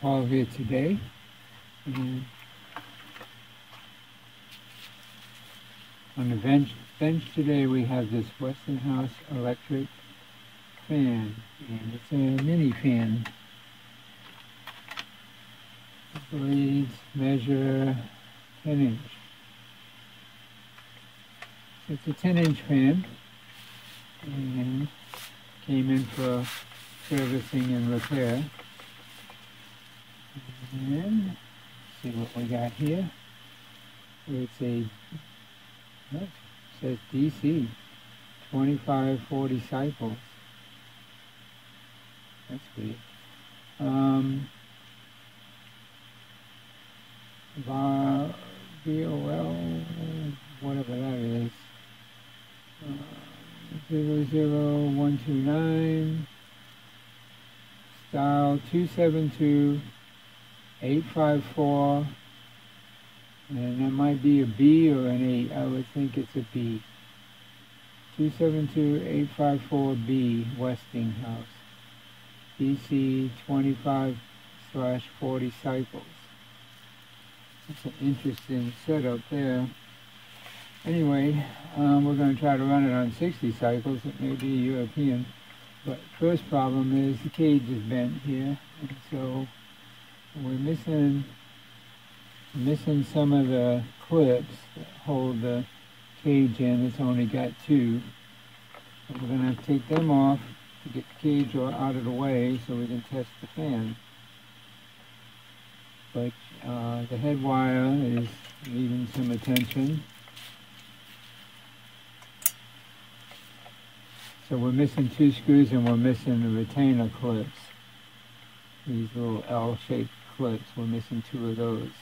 Paul here today. And on the bench today we have this Westinghouse electric fan, and it's a mini fan. The blades measure 10 inch. So it's a 10-inch fan, and came in for servicing and repair. And see what we got here. It's a, it says DC, 25-40 cycles. That's good. VOL, whatever that is. 00129, style 272-854, and that might be a B or an 8. I would think it's a B. 272-854B, Westinghouse. DC 25/40 cycles. That's an interesting setup there. Anyway, we're going to try to run it on 60 cycles. It may be European, but first problem is the cage is bent here, and so we're missing some of the clips that hold the cage in. It's only got 2. So we're going to have to take them off to get the cage out of the way so we can test the fan. But the head wire is needing some attention. So we're missing 2 screws, and we're missing the retainer clips. These little L-shaped clips, we're missing 2 of those.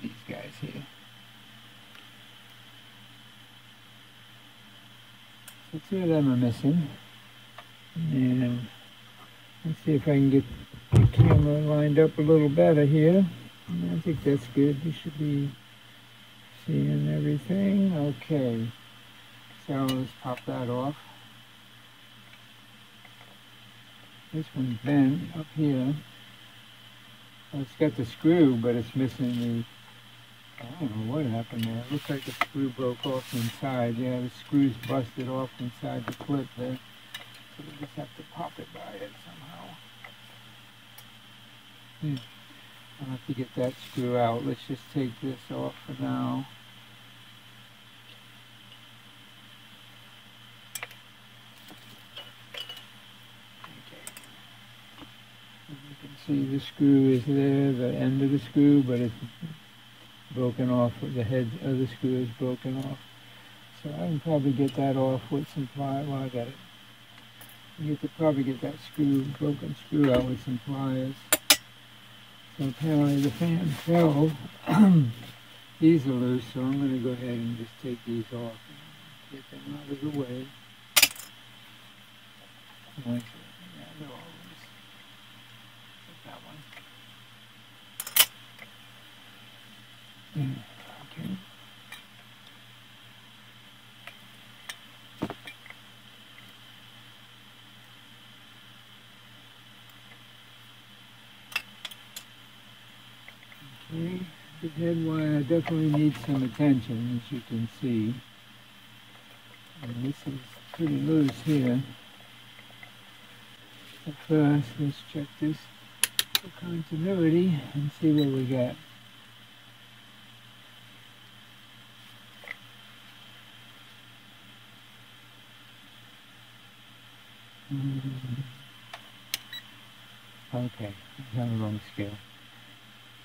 These guys here. So 2 of them are missing. And let's see if I can get the camera lined up a little better here. I think that's good. You should be seeing everything. Okay. So let's pop that off. This one's bent up here. Well, it's got the screw, but it's missing the, I don't know what happened there. It looks like the screw broke off inside. Yeah, the screw's busted off inside the clip there. So we just have to pop it by it somehow. I'll have to get that screw out. Let's just take this off for now. Okay. As you can see, the screw is there, the end of the screw, but it's broken off. The head of the screw is broken off. So I can probably get that off with some pliers. Well, I got it. You could probably get that broken screw out with some pliers. So apparently the fan fell. These are loose, so I'm going to go ahead and just take these off and get them out of the way. Yeah, they're all loose. Take that one. Okay. Okay, the head wire definitely needs some attention, as you can see. And this is pretty loose here. But first, let's check this for continuity and see what we got. Okay, it's on the wrong scale.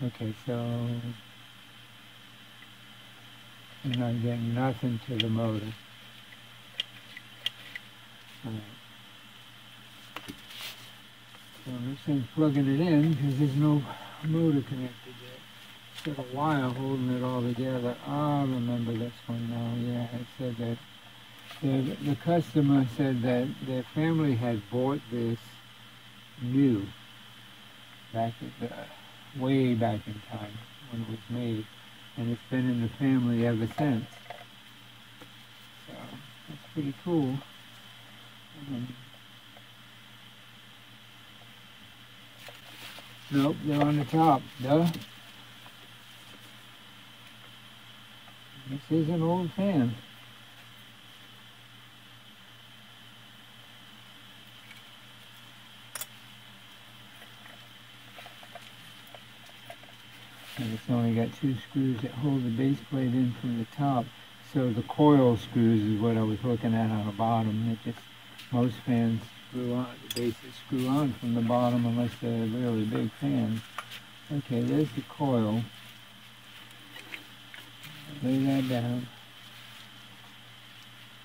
Okay, so I'm not getting nothing to the motor. Alright. So this thing's plugging it in because there's no motor connected yet. It's got a wire holding it all together. I remember this one now. Yeah, it said that the customer said that their family had bought this new back at the way back in time when it was made. and it's been in the family ever since. So that's pretty cool. Nope, they're on the top. Duh. This is an old fan. And it's only got 2 screws that hold the base plate in from the top. So the coil screws is what I was looking at on the bottom. It just, most fans screw on, the bases screw on from the bottom unless they're really big fans. Okay, there's the coil. Lay that down.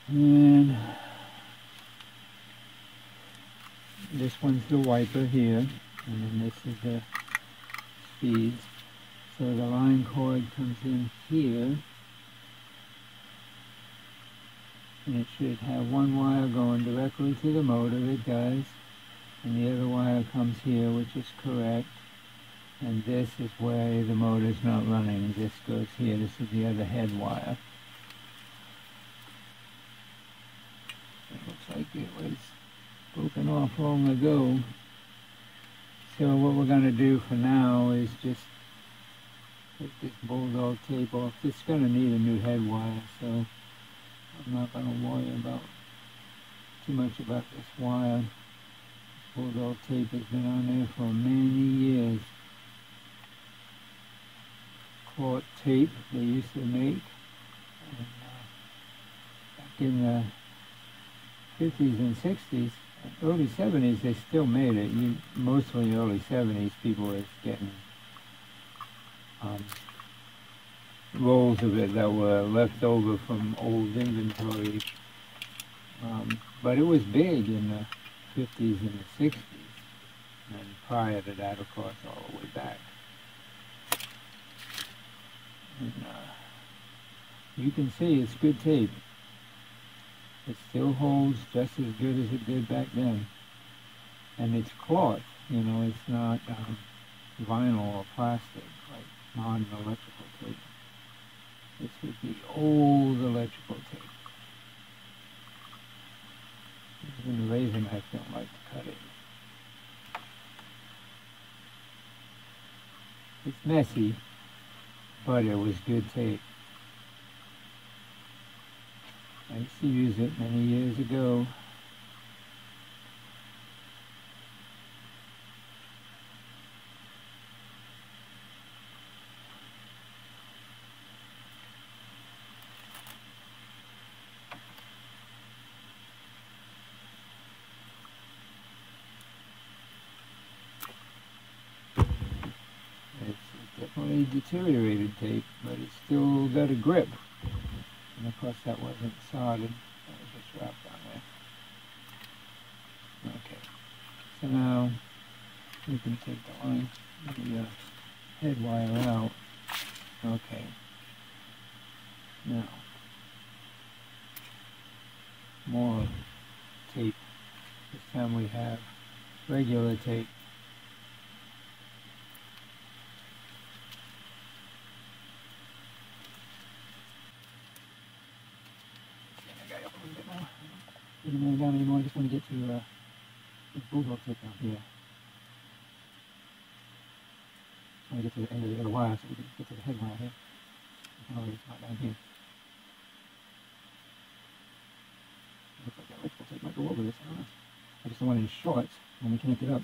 And this one's the wiper here, and then this is the speeds. So the line cord comes in here, and it should have one wire going directly to the motor. It does. And the other wire comes here, which is correct. And this is where the motor's not running. This goes here. This is the other head wire. It looks like it was broken off long ago. So what we're going to do for now is just take this bulldog tape off. It's going to need a new head wire, so I'm not going to worry about too much about this wire. This bulldog tape has been on there for many years. Cloth tape they used to make, and back in the 50s and 60s, early 70s they still made it. Mostly early 70s people were getting rolls of it that were left over from old inventory, but it was big in the 50s and the 60s, and prior to that, of course, all the way back. And, you can see it's good tape. It still holds just as good as it did back then, and it's cloth, you know, it's not vinyl or plastic like modern electrical tape. This would be old electrical tape. Even the razor knife don't like to cut it. It's messy, but it was good tape. I used to use it many years ago. Definitely deteriorated tape, but it's still got a grip. And of course that wasn't soldered, that was just wrapped on there. Okay, so now we can take the line, the head wire out. Okay, now more tape. This time we have regular tape. Doesn't wear down anymore. I just want to get to this bulldog tape down here. I want to get to the end of the other wire so we can get to the head wire here. Oh, it's not down here. Looks like that electrical tape might go over this. I don't know. I just don't want any shorts when we connect it up.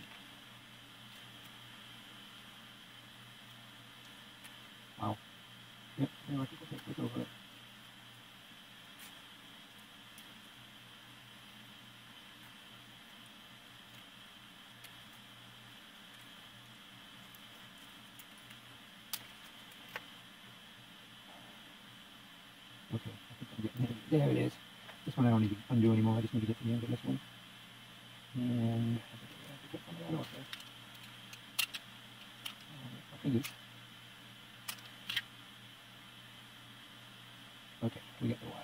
Wow. Yep, the electrical tape goes over it. Okay, I think I'm getting it. There it is. This one I don't need to undo anymore. I just need to get to the end of this one. And I think I have to get some of that off there. My fingers. Okay, we got the wire.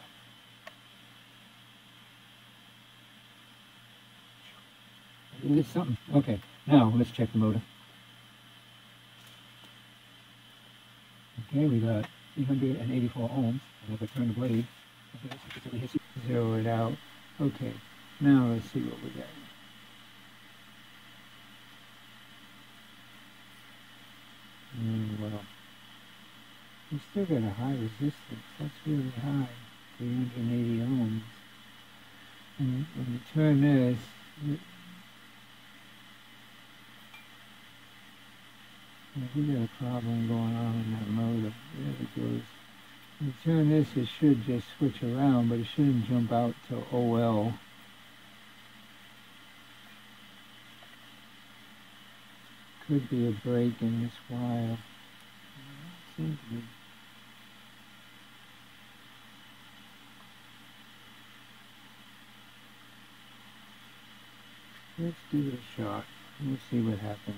It is something. Okay, now let's check the motor. Okay, we got 384 ohms. And if I turn the blade, zero it out. Okay, now let's see what we got. Well, we still got a high resistance. That's really high, 380 ohms. And when you turn this, we got a problem going on in that motor. There it goes. When you turn this, it should just switch around, but it shouldn't jump out to OL. Could be a break in this wire. Seems to be. Let's give it a shot. We'll see what happens.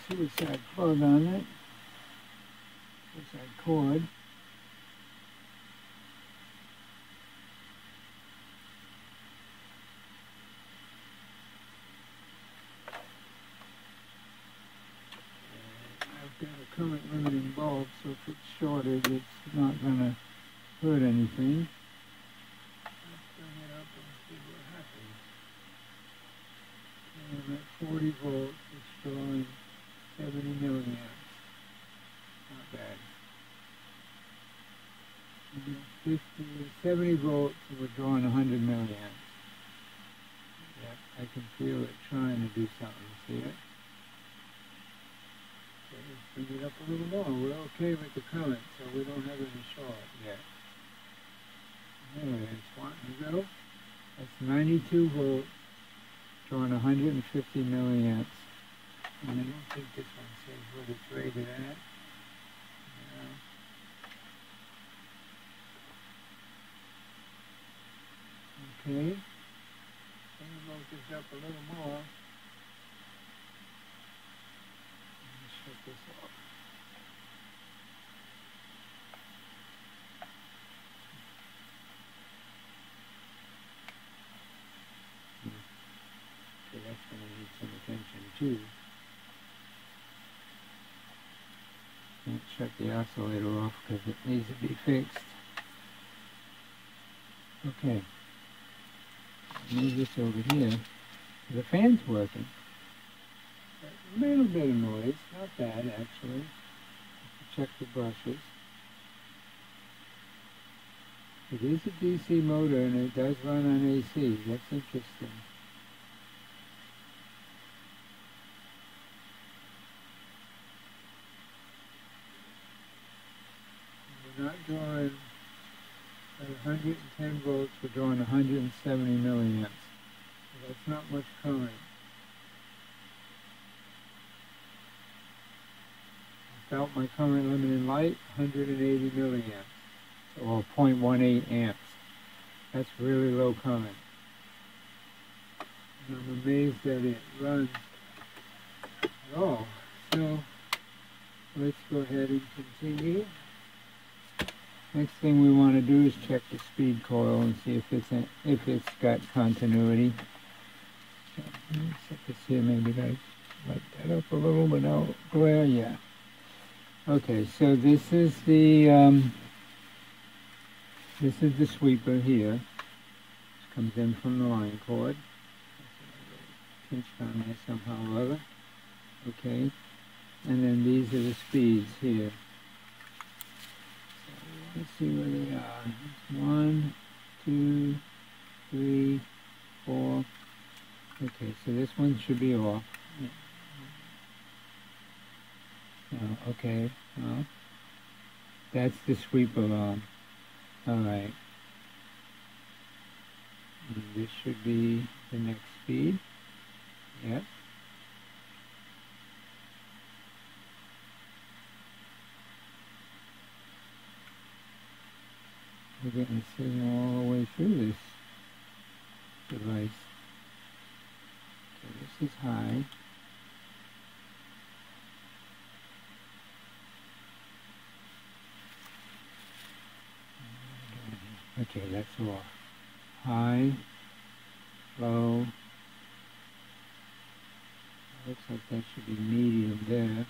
Suicide plug on it. Suicide cord. I've got a current limiting bulb, so if it's shorted, it's not going to hurt anything. Let's bring it up and see what happens. And at 40 volts, it's drawing 70 milliamps. Not bad. 70 volts, and we're drawing 100 milliamps. Yep, I can feel it trying to do something. See it? Okay, let's bring it up a little more. We're okay with the current, so we don't have any short yet. There it's wanting to go. That's 92 volts, drawing 150 milliamps. And I don't think this one says what it's rated at. No. Okay. Let me voltage up a little more. Let me shut this off. Okay, that's going to need some attention too. Can't shut the oscillator off because it needs to be fixed. Okay. Move this over here. The fan's working. A little bit of noise, not bad actually. Check the brushes. It is a DC motor and it does run on AC. That's interesting. We're not drawing at 110 volts, we're drawing 170 milliamps. So that's not much current. Without my current limiting light, 180 milliamps, or 0.18 amps. That's really low current. And I'm amazed that it runs at all. So let's go ahead and continue. Next thing we want to do is check the speed coil and see if it's got continuity. Set this here, maybe I light that up a little without glare. Yeah. Okay, so this is the sweeper here. This comes in from the line cord. Pinched on there somehow or other. Okay, and then these are the speeds here. Let's see where they are. 1, 2, 3, 4. Okay, so this one should be off. Oh, okay, well, that's the sweep alarm. Alright. This should be the next speed. Yep. We're getting a signal all the way through this device. Okay, this is high. Okay, that's off. High, low, Looks like that should be medium there.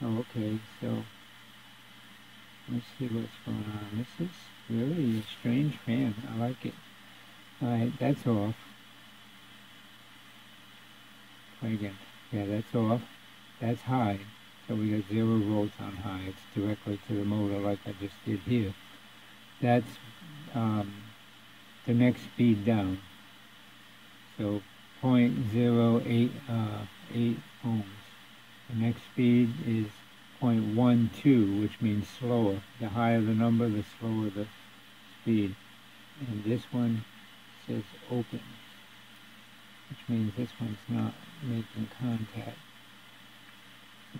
Oh, okay, so let's see what's going on. This is really a strange fan. I like it. Alright, that's off. Try again. Yeah, that's off. That's high. So we got 0 volts on high. It's directly to the motor like I just did here. That's the next speed down. So 0.08 8 ohms. The next speed is 0.12, which means slower. The higher the number, the slower the speed. And this one says open, which means this one's not making contact.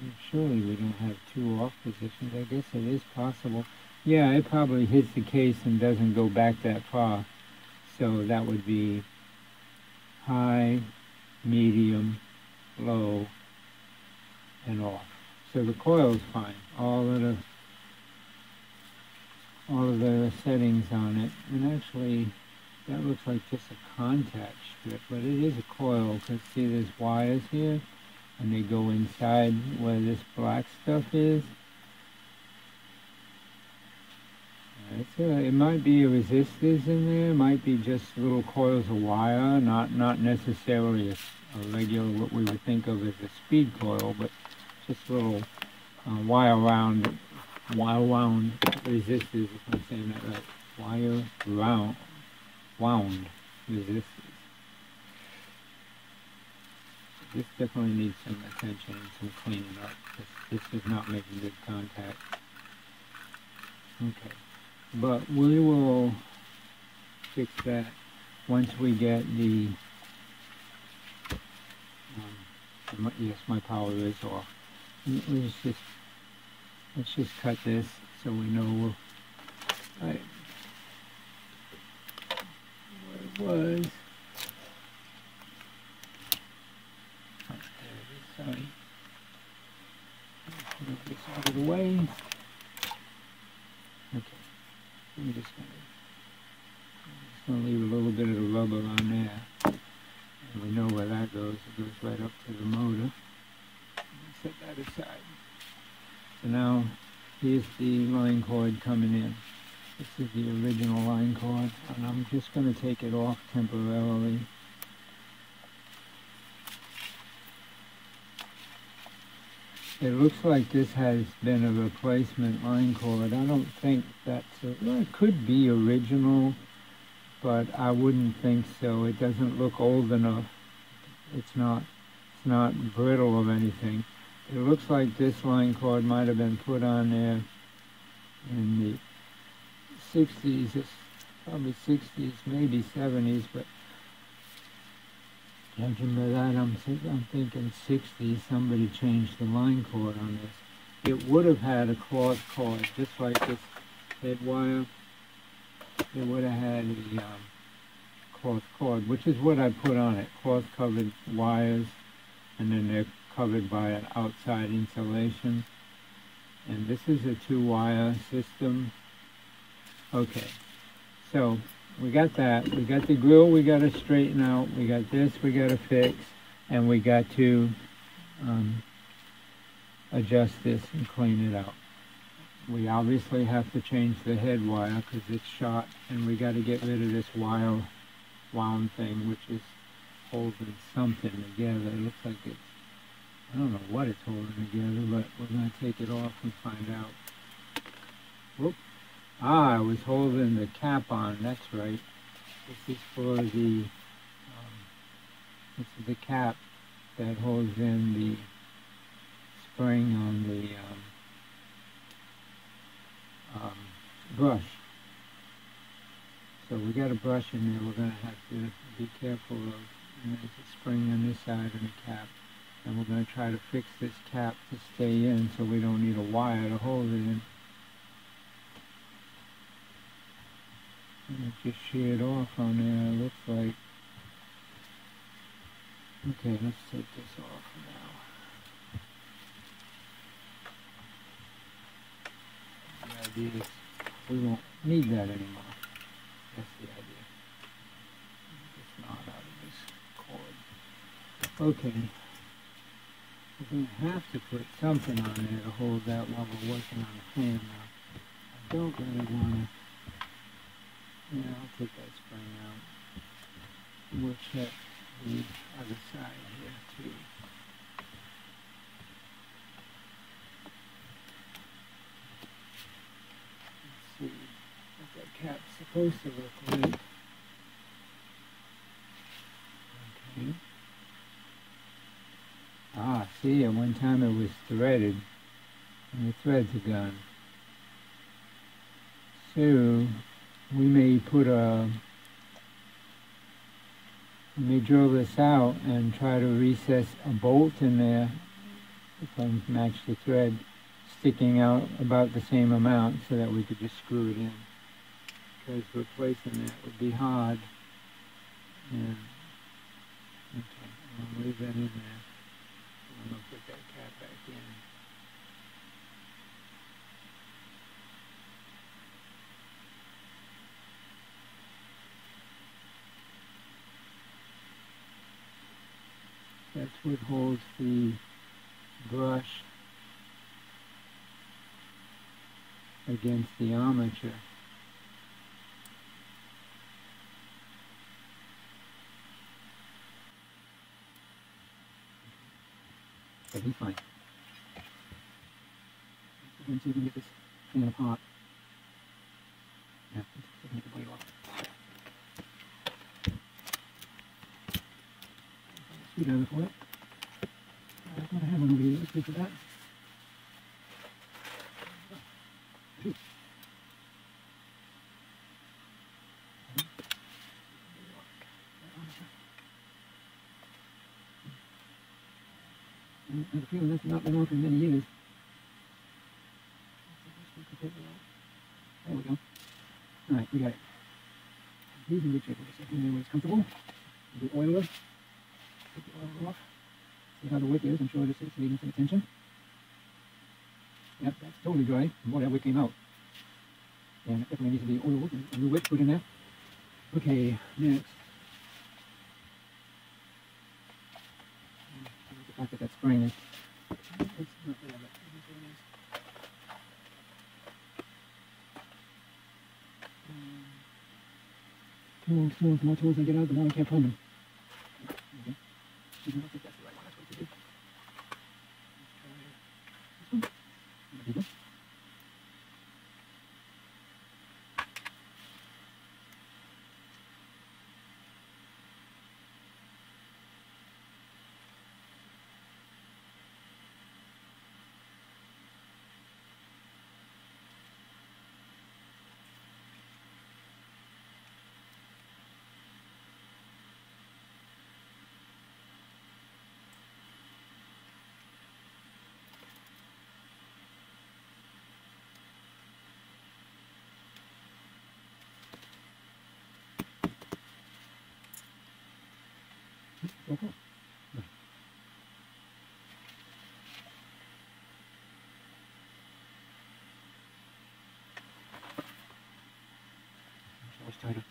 And surely we don't have 2 off positions. I guess it is possible. Yeah, it probably hits the case and doesn't go back that far. So that would be high, medium, low, and off. So the coil is fine. All of the settings on it. And actually, that looks like just a contact strip, but it is a coil, because see there's wires here, and they go inside where this black stuff is. It might be resistors in there, it might be just little coils of wire, not necessarily a regular, what we would think of as a speed coil, but just little wire-wound resistors, if I'm saying that right. Wire-wound resistors. This definitely needs some attention and some cleaning up. This is not making good contact. Okay. But we will fix that once we get the, yes, my power is off. Let's just cut this so we know where it was. Sorry. Move this out of the way. Okay. I'm just going to leave a little bit of the rubber on there. And we know where that goes. It goes right up to the motor. Set that aside. So now, here's the line cord coming in. This is the original line cord, and I'm just going to take it off temporarily. It looks like this has been a replacement line cord. I don't think that's well, it could be original, but I wouldn't think so. It doesn't look old enough. It's not brittle or anything. It looks like this line cord might have been put on there in the 60s, it's probably 60s, maybe 70s, but judging by that, I'm thinking 60s, somebody changed the line cord on this. It would have had a cloth cord, just like this head wire. It would have had a cloth cord, which is what I put on it, cloth covered wires, and then they're covered by an outside insulation. And this is a 2-wire system. Okay, so we got that. We got the grill we got to straighten out. We got this we got to fix. And we got to adjust this and clean it out. We obviously have to change the head wire because it's shot. And we got to get rid of this wire wound thing, which is holding something together. It looks like it's, I don't know what it's holding together, but we're going to take it off and find out. Whoop. Ah, I was holding the cap on, that's right. This is for the, this is the cap that holds in the spring on the brush. So we got a brush in there we're going to have to be careful of. And there's a spring on this side and a cap. And we're going to try to fix this cap to stay in so we don't need a wire to hold it in. And it just sheared off on there, it looks like. Okay, let's take this off now. The idea is we won't need that anymore. That's the idea. Just knot out of it. Okay. We're going to have to put something on there to hold that while we're working on the fan now. I don't really want to... Yeah, I'll take that spring out. We'll check the other side here too. Let's see what that cap's supposed to look like. Okay. Ah, see, at one time it was threaded, and the threads are gone. So, we may drill this out and try to recess a bolt in there, if I match the thread, sticking out about the same amount so that we could just screw it in. Because replacing that would be hard. And, okay, I'll leave that in there. I'm going to put that cap back in. That's what holds the brush against the armature. That'll be fine. Let's see if we can get this fan apart. Yeah, let's take the blade off. Screwdriver for it. I thought I had one over here. Let's go for that. I have a feeling that's not been on for many years. There we go. Alright, we got it. He's in good shape. We'll just set him there where it's comfortable. The oiler. Take the oiler off. See how the wick is. I'm sure this is needing some attention. Yep, that's totally dry. Boy, that wick came out. And it definitely needs to be oiled and a new wick put in there. Okay, next. The fact that spring is... It's not there, but it is what it is. Tools, more tools I get out, the more I can't find them. Okay. I don't think that's the right one. That's what to do. Let's try this one. There you go. Okay. It's tighter.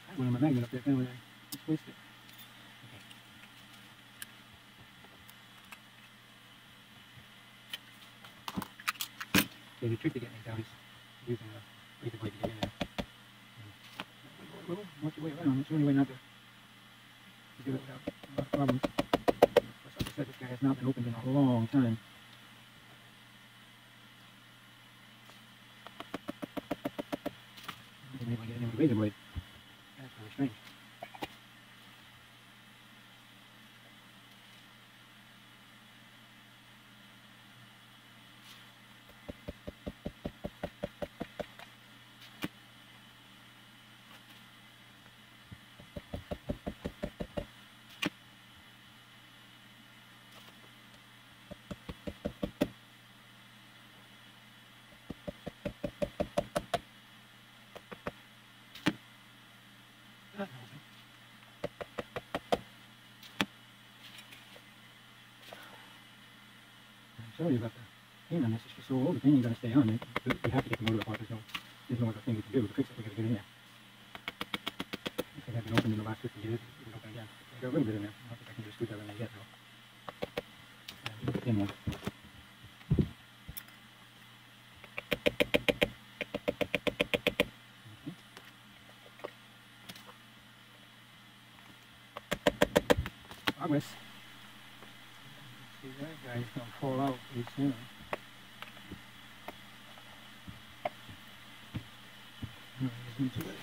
I went on my magnet up there, finally I just wasted it. Okay, the trick to getting these out is using a razor blade to get in there. Work your way around. It's the only way not to do it without a lot of problems. Of course, like I said, this guy has not been opened in a long time. I wasn't able to get in there with a razor blade. That's really strange. tell you about the paint on this. It's just so old, the paint ain't gonna stay on. We have to get the motor apart. There's no other thing we can do to fix it. We gotta get in there. If it had been opened in the last 50 years, it would open again. We got a little bit in there. I don't think I can get a screwdriver in there yet, though. Thin one. Progress. See, that guy's gonna fall out pretty soon. Listen to it.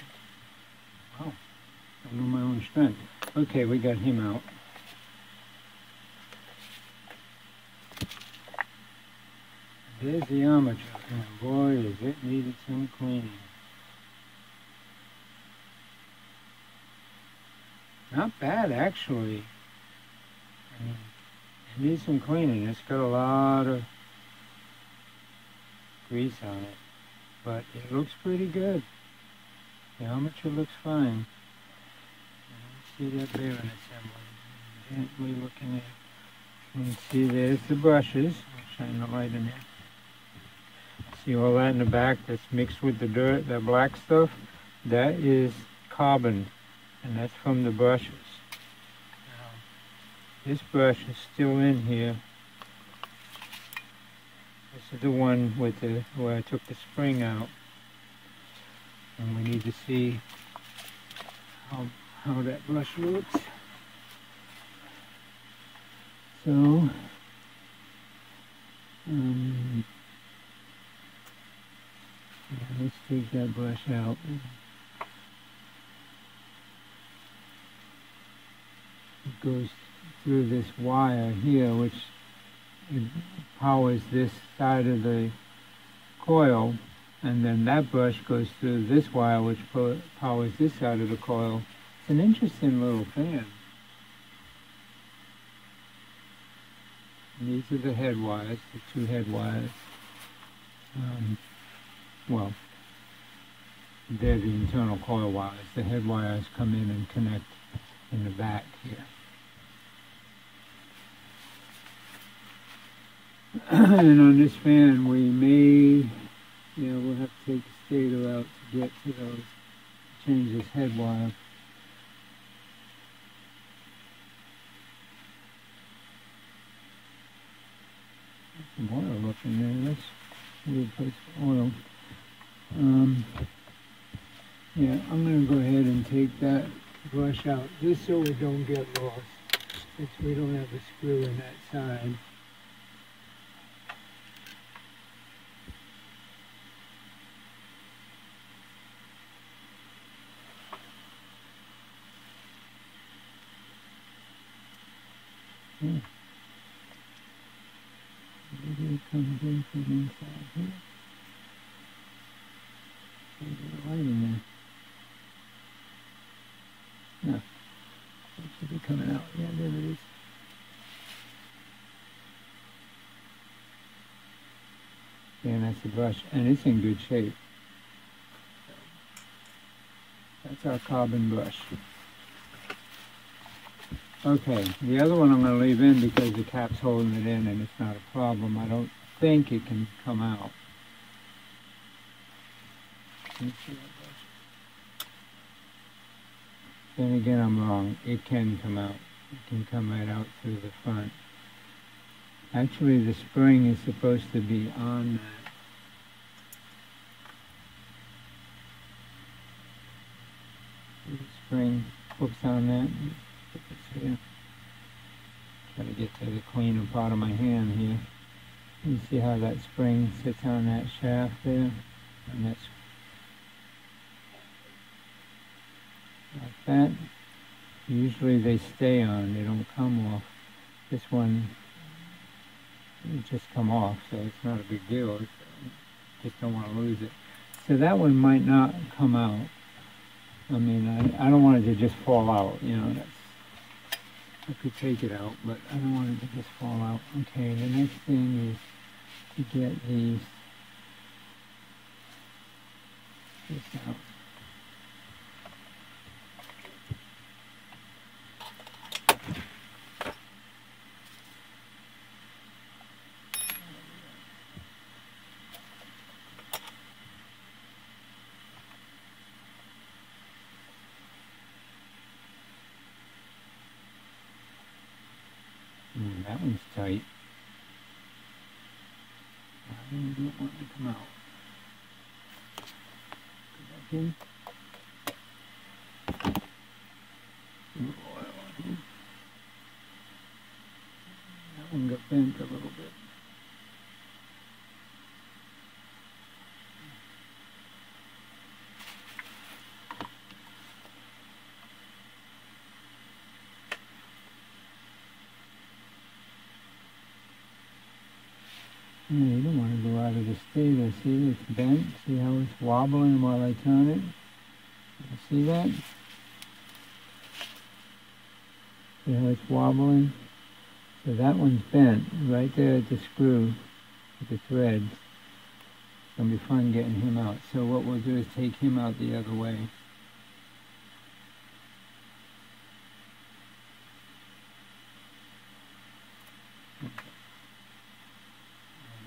Wow. I know my own strength. Okay, we got him out. There's the armature, and boy, is it needed some cleaning. Not bad, actually. I mean, it needs some cleaning. It's got a lot of grease on it, but it looks pretty good. The armature looks fine. See that bearing assembly. Gently looking at it. You can see there's the brushes. I'll shine the light in there. See all that in the back that's mixed with the dirt, that black stuff? That is carbon, and that's from the brushes. This brush is still in here. This is the one with the where I took the spring out. And we need to see how that brush looks. So, yeah, let's take that brush out. It goes through this wire here, which powers this side of the coil, and then that brush goes through this wire, which powers this side of the coil. It's an interesting little fan. And these are the head wires, the two head wires. Well, they're the internal coil wires. The head wires come in and connect in the back here. And on this fan, we may, we'll have to take the stator out to get to those, change this head wire. Some oil up in there. That's a weird place for oil. Yeah, I'm going to go ahead and take that brush out, just so we don't get lost, since we don't have a screw in that side. Maybe it comes in from inside here. There's a light in there. No. It should be coming out. Yeah, there it is. Yeah, and that's the brush. And it's in good shape. That's our carbon brush. Okay, the other one I'm going to leave in because the cap's holding it in and it's not a problem. I don't think it can come out. Let me see that brush. Then again, I'm wrong. It can come out. It can come right out through the front. Actually, the spring is supposed to be on that. The spring hooks on that. Put this here. Try to get to the cleaner part of my hand here. You see how that spring sits on that shaft there? And that's like that. Usually they stay on, they don't come off. This one, it just come off, so it's not a big deal. Just don't want to lose it. So that one might not come out. I mean, I don't want it to just fall out, that's, I could take it out, but I don't want it to just fall out. Okay, the next thing is to get this out. That one's tight. I don't want to come out. Go back in. Oil on here. That one got bent a little bit. Yeah, you don't want to go out of the stator. See, it's bent. See how it's wobbling while I turn it? You see that? See how it's wobbling? So that one's bent right there at the screw, at the thread. It's going to be fun getting him out. So what we'll do is take him out the other way.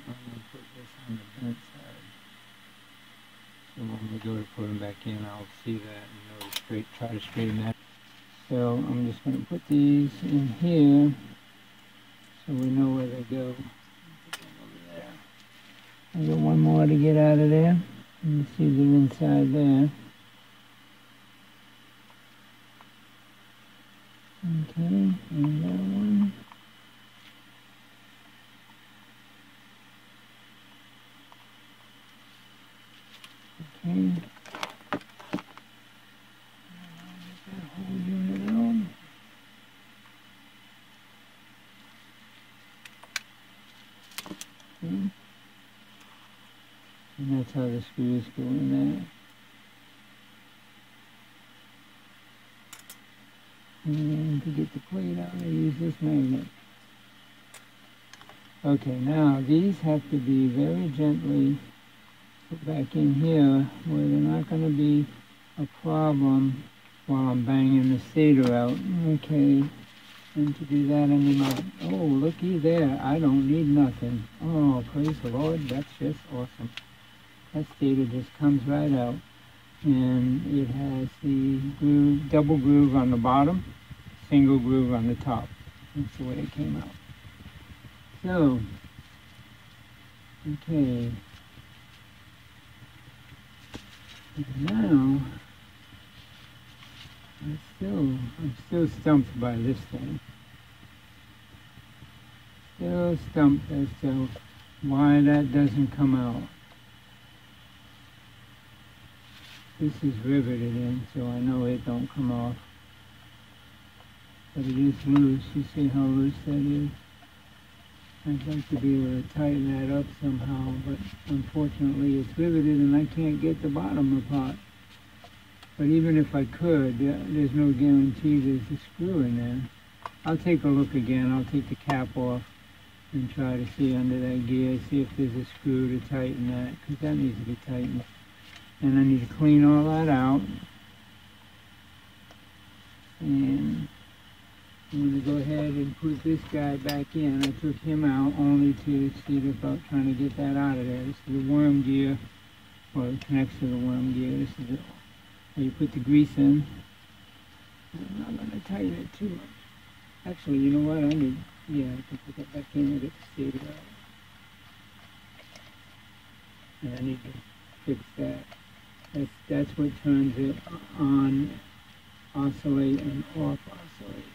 I'm going to put this on the bent side. So when we go to put him back in, I'll see that and know to try to straighten that. So I'm just going to put these in here so we know where they go. Put them over there. I got one more to get out of there. You see they're inside there. Okay, and that one. Okay. Get that whole unit on. Okay. And that's how the screws go in there. And to get the plate out, I use this magnet. Okay, now these have to be very gently put back in here where they're not going to be a problem while I'm banging the stator out. Okay, and to do that I need my, oh looky there, I don't need nothing. Oh, praise the Lord, that's just awesome. That stator just comes right out, and it has the groove, double groove on the bottom, single groove on the top. That's the way it came out. So, okay. And now, I'm still stumped by this thing. Still stumped as to why that doesn't come out. This is riveted in, so I know it don't come off. But it is loose. You see how loose that is? I'd like to be able to tighten that up somehow, but unfortunately it's riveted and I can't get the bottom apart. But even if I could, there's no guarantee there's a screw in there. I'll take a look again. I'll take the cap off and try to see under that gear, see if there's a screw to tighten that, because that needs to be tightened. And I need to clean all that out. And I'm going to go ahead and put this guy back in. I took him out only to see about trying to get that out of there. This is the worm gear, well, it connects to the worm gear. This is where you put the grease in. I'm not going to tighten it too much. Actually, you know what? I can put that back in and get the stator out. And I need to fix that. That's what turns it on, oscillate, and off oscillate.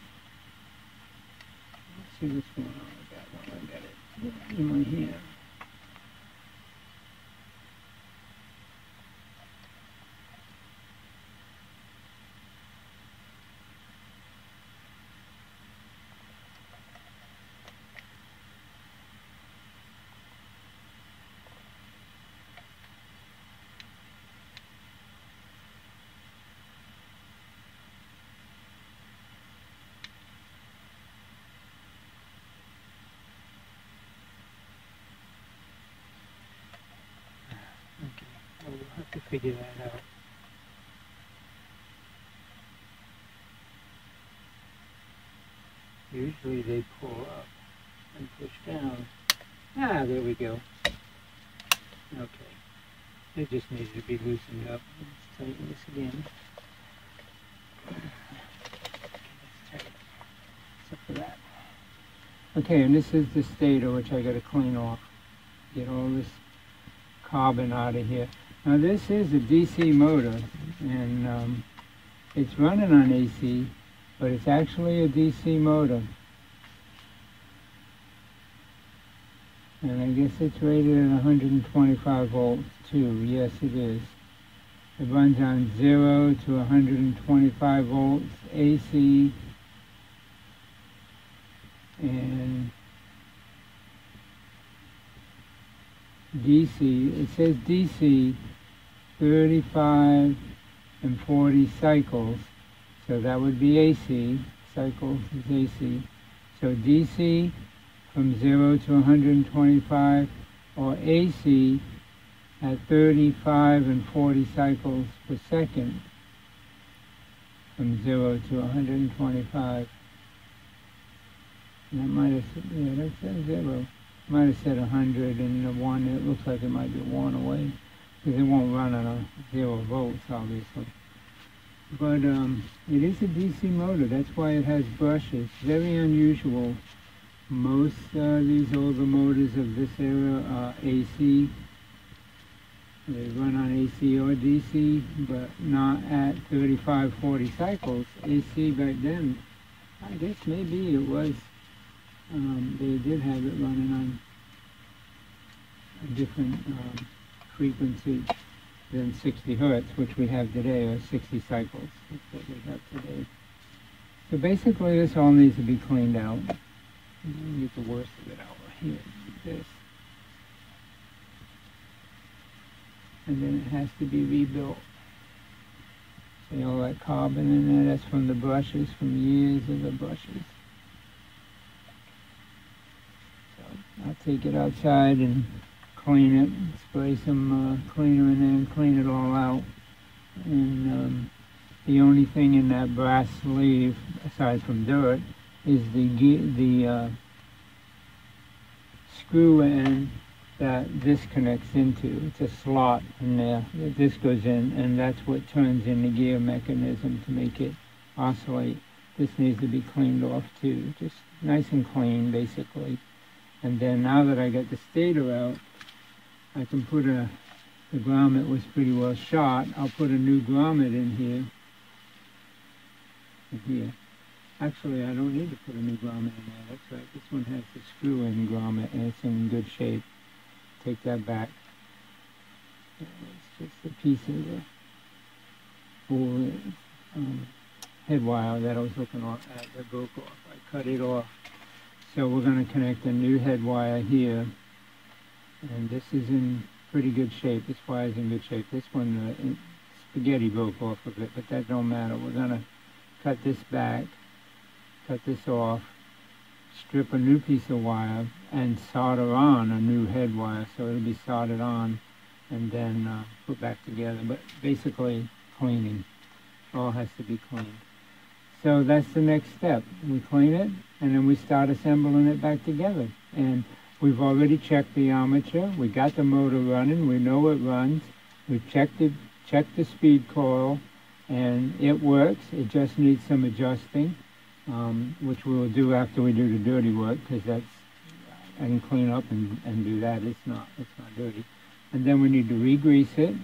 Let's see what's going on with that one. I got it in my hand. We'll have to figure that out. Usually they pull up and push down. Ah, there we go. Okay. It just needs to be loosened up. Let's tighten this again. Okay, let's tighten. Except for that. Okay, and this is the stator, which I got to clean off. Get all this carbon out of here. Now this is a DC motor, and it's running on AC, but it's actually a DC motor. And I guess it's rated at 125 volts too. Yes, it is. It runs on 0 to 125 volts AC, and DC, it says DC 35 and 40 cycles, so that would be AC, cycles is AC. So DC from 0 to 125, or AC at 35 and 40 cycles per second from 0 to 125. And that might have, yeah, that says 0. Might have said 100 and the 1, it looks like it might be 1 away, because it won't run on a 0 volts, obviously. But it is a DC motor, that's why it has brushes. Very unusual. Most these older motors of this era are AC. They run on AC or DC, but not at 35, 40 cycles. AC back then, I guess maybe it was, they did have it running on a different frequency than 60 hertz, which we have today, or 60 cycles. That's what we have today. So basically this all needs to be cleaned out. Get the worst of it out here, this. And then it has to be rebuilt. See all that carbon in there? That's from the brushes, from years of the brushes. So I'll take it outside and clean it, spray some cleaner in there and clean it all out. And the only thing in that brass sleeve, aside from dirt, is the screw end that this connects into. It's a slot in there that this goes in, and that's what turns in the gear mechanism to make it oscillate. This needs to be cleaned off too, just nice and clean basically. And then now that I got the stator out, I can put the grommet was pretty well shot. I'll put a new grommet in here. Actually, I don't need to put a new grommet in there. That's right. This one has the screw-in grommet, and it's in good shape. Take that back. It's just a piece of the head wire that I was looking at that broke off. I cut it off. So we're going to connect a new head wire here. And this is in pretty good shape. This wire is in good shape. This one, spaghetti broke off of it, but that don't matter. We're going to cut this back. Cut this off, strip a new piece of wire, and solder on a new head wire, so it'll be soldered on and then put back together. But basically cleaning, all has to be cleaned. So that's the next step. We clean it and then we start assembling it back together. And we've already checked the armature, we got the motor running, we know it runs, we've checked the speed coil, and it works. It just needs some adjusting. Which we will do after we do the dirty work, because that's, I can clean up and do that. It's not dirty. And then we need to re-grease it.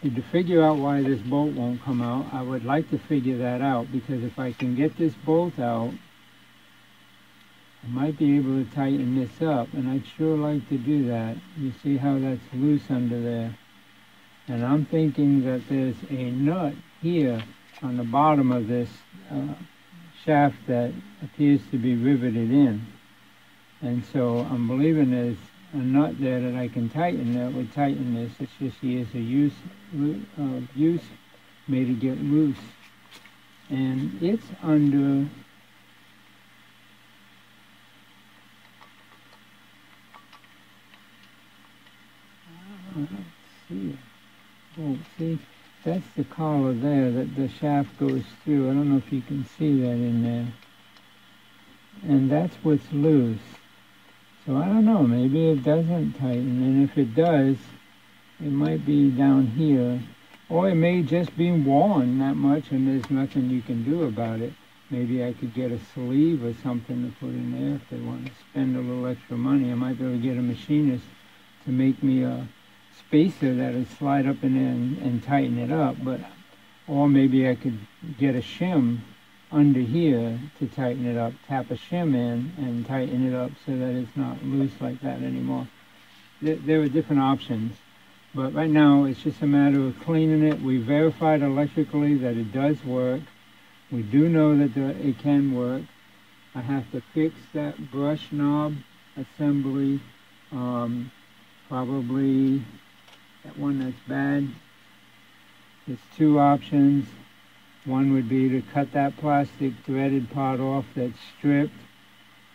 And to figure out why this bolt won't come out, I would like to figure that out, because if I can get this bolt out, I might be able to tighten this up, and I'd sure like to do that. You see how that's loose under there. And I'm thinking that there's a nut here on the bottom of this shaft that appears to be riveted in. And so I'm believing there's a nut there that I can tighten that would tighten this. It's just years of use made it get loose. And it's under let's see. Oh, see? That's the collar there that the shaft goes through. I don't know if you can see that in there. And that's what's loose. So I don't know, maybe it doesn't tighten. And if it does, it might be down here. Or it may just be worn that much and there's nothing you can do about it. maybe I could get a sleeve or something to put in there if they want to spend a little extra money. I might be able to get a machinist to make me a spacer that would slide up in there and tighten it up, or maybe I could get a shim under here to tighten it up, tap a shim in and tighten it up so that it's not loose like that anymore. There are different options, but right now it's just a matter of cleaning it. We verified electrically that it does work. We do know that it can work. I have to fix that brush knob assembly, probably that one that's bad. There's two options. One would be to cut that plastic threaded part off that's stripped,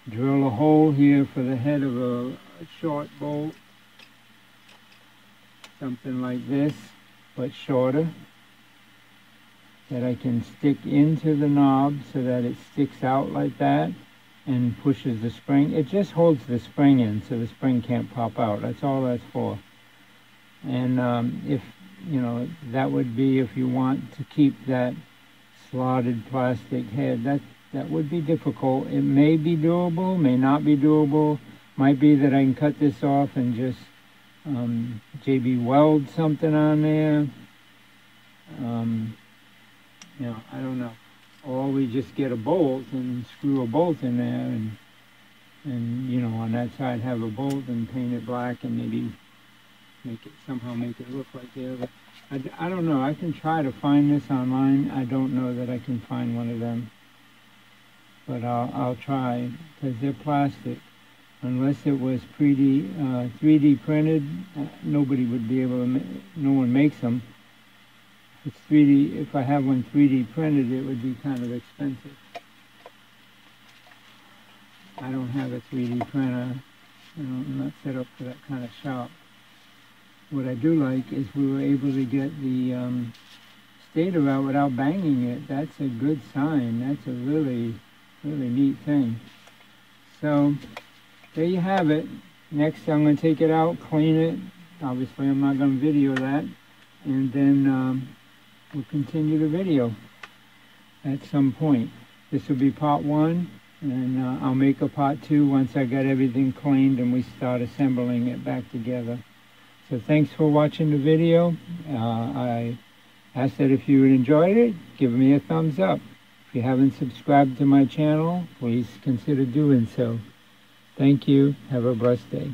drill a hole here for the head of a short bolt, something like this, but shorter, that I can stick into the knob so that it sticks out like that and pushes the spring. It just holds the spring in so the spring can't pop out. That's all that's for. And if, you know, that would be if you want to keep that slotted plastic head. That would be difficult. It may be doable, may not be doable. Might be that I can cut this off and just JB weld something on there. You know, I don't know. Or we just get a bolt and screw a bolt in there and you know, on that side have a bolt and paint it black and maybe somehow make it look like the other. I don't know. I can try to find this online. I don't know that I can find one of them, but I'll try, because they're plastic. Unless it was 3D printed, nobody would be able to. No one makes them. If it's 3D, if I have one 3D printed, it would be kind of expensive. I don't have a 3D printer. I'm not set up for that kind of shop. What I do like is we were able to get the stator out without banging it. That's a good sign. That's a really, really neat thing. So there you have it. Next I'm going to take it out, clean it. Obviously I'm not going to video that. And then we'll continue the video at some point. This will be part 1. And I'll make a part 2 once I got everything cleaned and we start assembling it back together. So thanks for watching the video. I ask that if you enjoyed it, give me a thumbs up. If you haven't subscribed to my channel, please consider doing so. Thank you. Have a blessed day.